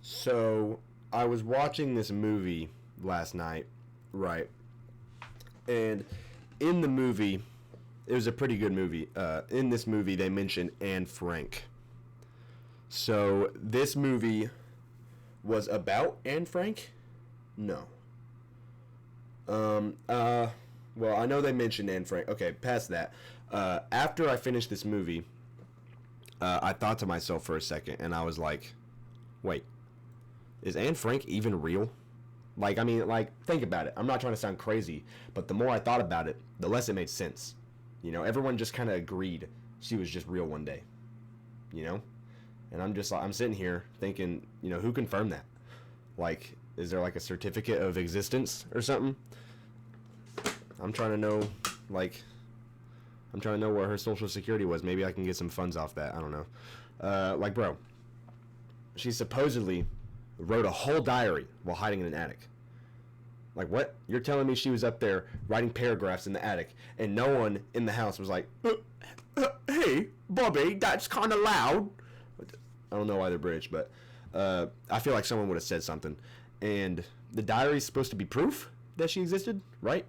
So I was watching this movie last night, right? And in the movie, it was a pretty good movie. In this movie, they mentioned Anne Frank. So this movie was about Anne Frank? No. Well, I know they mentioned Anne Frank. Okay, past that. After I finished this movie, I thought to myself for a second, and I was like, wait, is Anne Frank even real? Like, I mean, like, think about it. I'm not trying to sound crazy, but the more I thought about it, the less it made sense. You know, everyone just kind of agreed she was just real one day. You know? And I'm sitting here thinking, you know, who confirmed that? Like, is there like a certificate of existence or something? I'm trying to know, like, where her social security was. Maybe I can get some funds off that. I don't know. Like, bro, she supposedly wrote a whole diary while hiding in an attic. Like, what? You're telling me she was up there writing paragraphs in the attic, and no one in the house was like, hey, Bobby, that's kind of loud. I don't know why they're British, but I feel like someone would have said something. And the diary's supposed to be proof that she existed, right?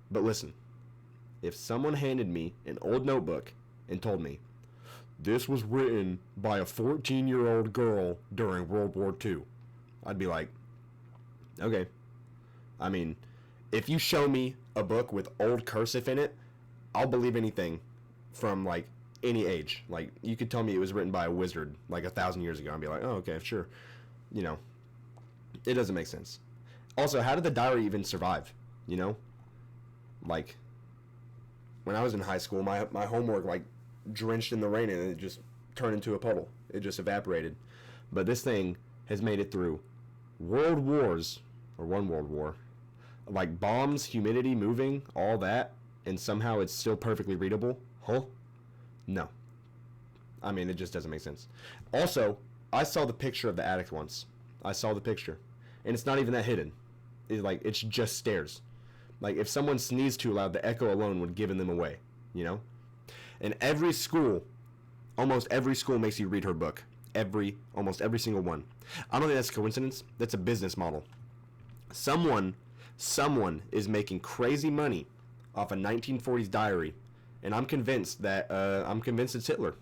But listen, if someone handed me an old notebook and told me, this was written by a 14-year-old girl during World War II, I'd be like, okay. I mean, if you show me a book with old cursive in it, I'll believe anything from, like, any age. Like, you could tell me it was written by a wizard, like, 1,000 years ago. I'd be like, oh, okay, sure. You know, it doesn't make sense. Also, how did the diary even survive? You know? Like, when I was in high school, my homework, like, drenched in the rain, and it just turned into a puddle. It just evaporated. But this thing has made it through world wars, or one world war, like bombs, humidity, moving, all that, and somehow it's still perfectly readable. Huh? No. I mean, it just doesn't make sense. Also, I saw the picture of the attic once. I saw the picture, and it's not even that hidden. It's just stairs. Like, if someone sneezed too loud, the echo alone would give them away, you know? And every school, almost every school makes you read her book. Almost every single one. I don't think that's a coincidence. That's a business model. Someone is making crazy money off a 1940s diary, and I'm convinced it's Hitler.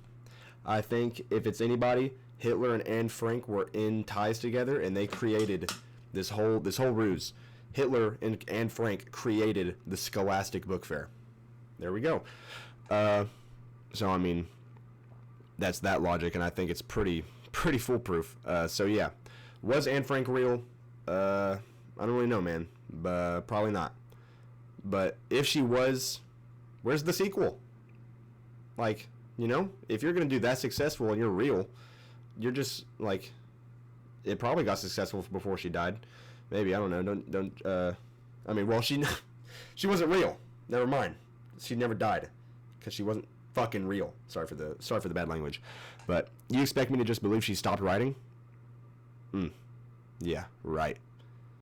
I think if it's anybody, Hitler and Anne Frank were in ties together, and they created this whole ruse. Hitler and Anne Frank created the Scholastic Book Fair. There we go. So I mean, that's that logic, and I think it's pretty foolproof. So yeah, was Anne Frank real? I don't really know, man, but probably not. But if she was, where's the sequel? Like, you know, if you're gonna do that successful and you're real, you're just like, it probably got successful before she died. Maybe, I don't know. Don't. I mean, well, she wasn't real. Never mind. She never died because she wasn't fucking real. Sorry for the bad language. But you expect me to just believe she stopped writing? Yeah, right.